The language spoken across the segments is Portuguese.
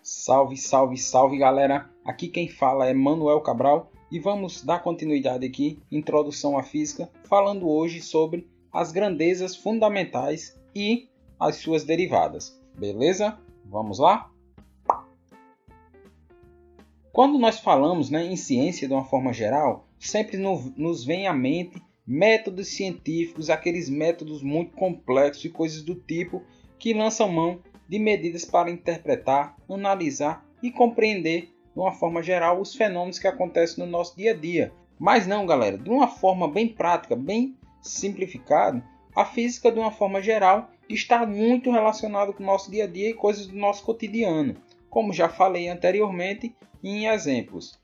Salve, salve, salve galera! Aqui quem fala é Manuel Cabral e vamos dar continuidade aqui, introdução à física, falando hoje sobre as grandezas fundamentais e as suas derivadas. Beleza? Vamos lá? Quando nós falamos em ciência de uma forma geral, sempre nos vem à mente métodos científicos, aqueles métodos muito complexos e coisas do tipo que lançam mão de medidas para interpretar, analisar e compreender de uma forma geral os fenômenos que acontecem no nosso dia a dia. Mas não, galera, de uma forma bem prática, bem simplificada, a física de uma forma geral está muito relacionada com o nosso dia a dia e coisas do nosso cotidiano, como já falei anteriormente em exemplos.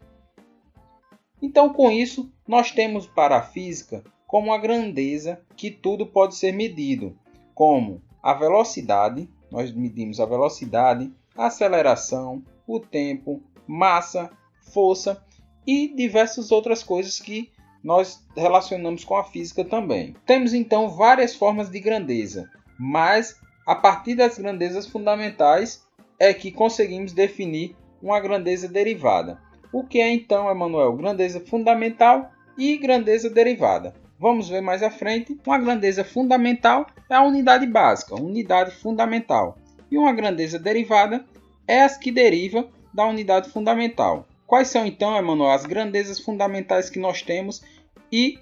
Então, com isso, nós temos para a física como a grandeza que tudo pode ser medido, como a velocidade. Nós medimos a velocidade, a aceleração, o tempo, massa, força e diversas outras coisas que nós relacionamos com a física também. Temos então várias formas de grandeza, mas a partir das grandezas fundamentais é que conseguimos definir uma grandeza derivada. O que é então, Emanuel? Grandeza fundamental e grandeza derivada. Vamos ver mais à frente. Uma grandeza fundamental é a unidade básica, unidade fundamental. E uma grandeza derivada é as que derivam da unidade fundamental. Quais são então, Emanuel, as grandezas fundamentais que nós temos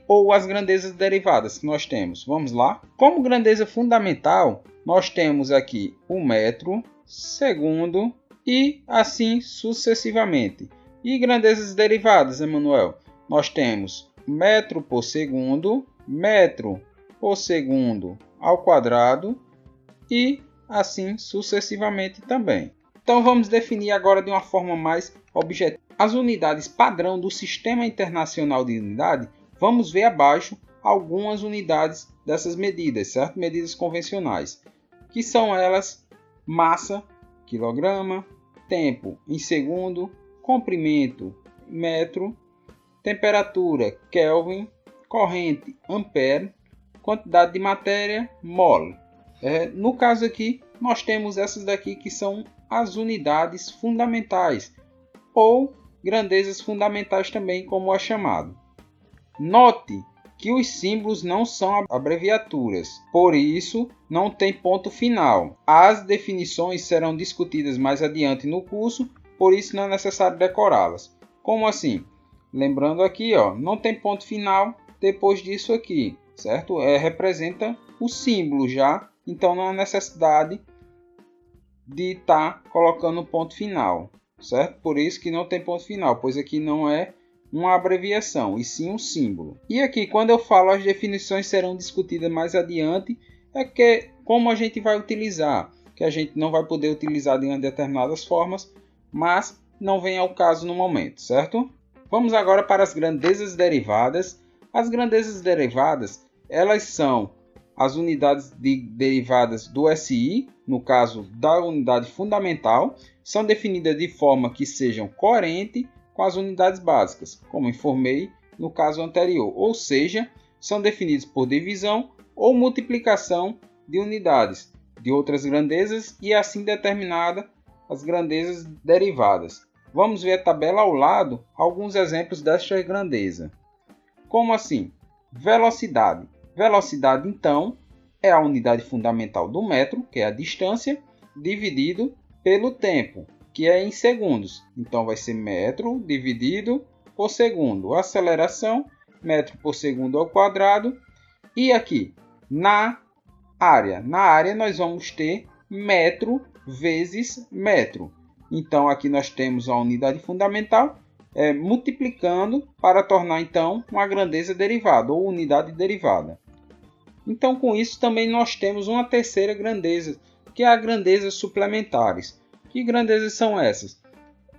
ou as grandezas derivadas que nós temos? Vamos lá. Como grandeza fundamental, nós temos aqui o metro, segundo e assim sucessivamente. E grandezas derivadas, Emanuel, nós temos metro por segundo ao quadrado e assim sucessivamente também. Então vamos definir agora de uma forma mais objetiva as unidades padrão do Sistema Internacional de Unidade. Vamos ver abaixo algumas unidades dessas medidas, certo? Medidas convencionais, que são elas: massa, quilograma, tempo em segundo, comprimento, metro, temperatura, Kelvin, corrente, ampere, quantidade de matéria, mole. No caso aqui, nós temos essas daqui que são as unidades fundamentais, ou grandezas fundamentais também, como é chamado. Note que os símbolos não são abreviaturas, por isso não tem ponto final. As definições serão discutidas mais adiante no curso, por isso não é necessário decorá-las. Como assim? Lembrando aqui, não tem ponto final depois disso aqui, certo? Representa o símbolo já, então não há necessidade de estar colocando ponto final, certo? Por isso que não tem ponto final, pois aqui não é uma abreviação, e sim um símbolo. E aqui, quando eu falo as definições serão discutidas mais adiante, é que como a gente vai utilizar, que a gente não vai poder utilizar de determinadas formas, mas não vem ao caso no momento, certo? Vamos agora para as grandezas derivadas. As grandezas derivadas, elas são as unidades derivadas do SI, no caso da unidade fundamental, são definidas de forma que sejam coerentes com as unidades básicas, como informei no caso anterior, ou seja, são definidos por divisão ou multiplicação de unidades de outras grandezas e assim determinada as grandezas derivadas. Vamos ver a tabela ao lado alguns exemplos desta grandeza. Como assim? Velocidade. Velocidade, então, é a unidade fundamental do metro, que é a distância, dividido pelo tempo, que é em segundos. Então, vai ser metro dividido por segundo. Aceleração, metro por segundo ao quadrado. E aqui, na área. Na área, nós vamos ter metro vezes metro. Então, aqui nós temos a unidade fundamental multiplicando para tornar, então, uma grandeza derivada ou unidade derivada. Então, com isso, também nós temos uma terceira grandeza, que é a grandezas suplementares. Que grandezas são essas?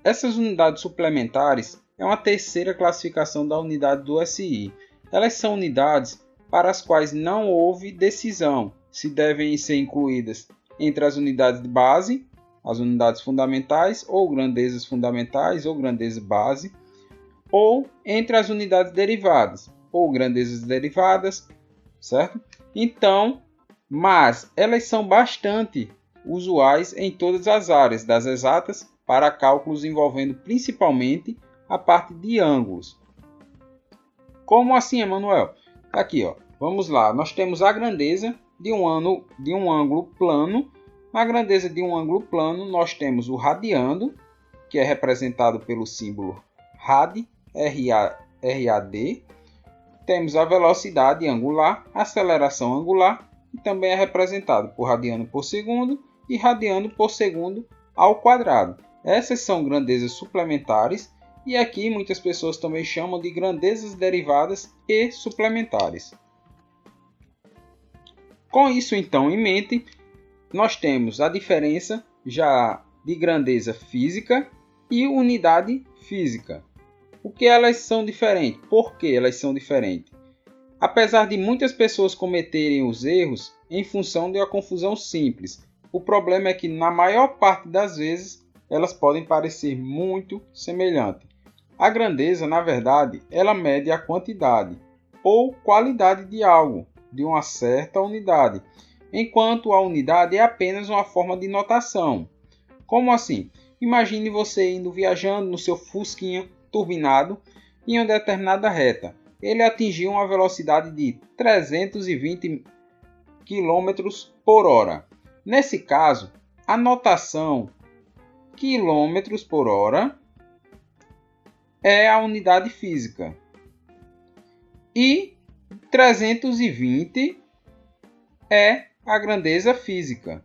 Essas unidades suplementares é uma terceira classificação da unidade do SI. Elas são unidades para as quais não houve decisão se devem ser incluídas entre as unidades de base, as unidades fundamentais, ou grandezas fundamentais, ou grandeza base, ou entre as unidades derivadas, ou grandezas derivadas, certo? Então, mas elas são bastante usuais em todas as áreas, das exatas para cálculos envolvendo principalmente a parte de ângulos. Como assim, Emanuel? Aqui, ó. Vamos lá. Nós temos a grandeza de um ângulo plano. Na grandeza de um ângulo plano, nós temos o radiando, que é representado pelo símbolo rad, RAD. Temos a velocidade angular, aceleração angular, e também é representado por radiano por segundo e radiano por segundo ao quadrado. Essas são grandezas suplementares e aqui muitas pessoas também chamam de grandezas derivadas e suplementares. Com isso então em mente, nós temos a diferença já de grandeza física e unidade física. O que elas são diferentes? Por que elas são diferentes? Apesar de muitas pessoas cometerem os erros em função de uma confusão simples, o problema é que na maior parte das vezes elas podem parecer muito semelhantes. A grandeza, na verdade, ela mede a quantidade ou qualidade de algo, de uma certa unidade, enquanto a unidade é apenas uma forma de notação. Como assim? Imagine você indo viajando no seu fusquinha turbinado em uma determinada reta. Ele atingiu uma velocidade de 320 km por hora. Nesse caso, a notação km por hora é a unidade física. E 320 é a grandeza física.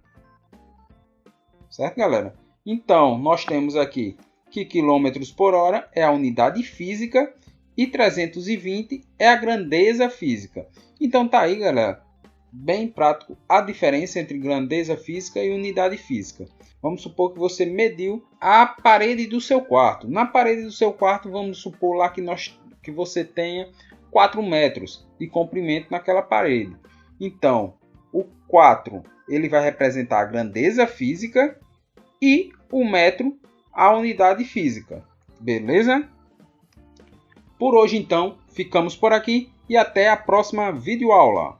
Certo, galera? Então, nós temos aqui que km por hora é a unidade física e 320 é a grandeza física. Então tá aí, galera, bem prático a diferença entre grandeza física e unidade física. Vamos supor que você mediu a parede do seu quarto. Na parede do seu quarto, vamos supor lá que você tenha 4 metros de comprimento naquela parede. Então, o 4 ele vai representar a grandeza física e o metro a unidade física. Beleza? Por hoje, então, ficamos por aqui e até a próxima videoaula.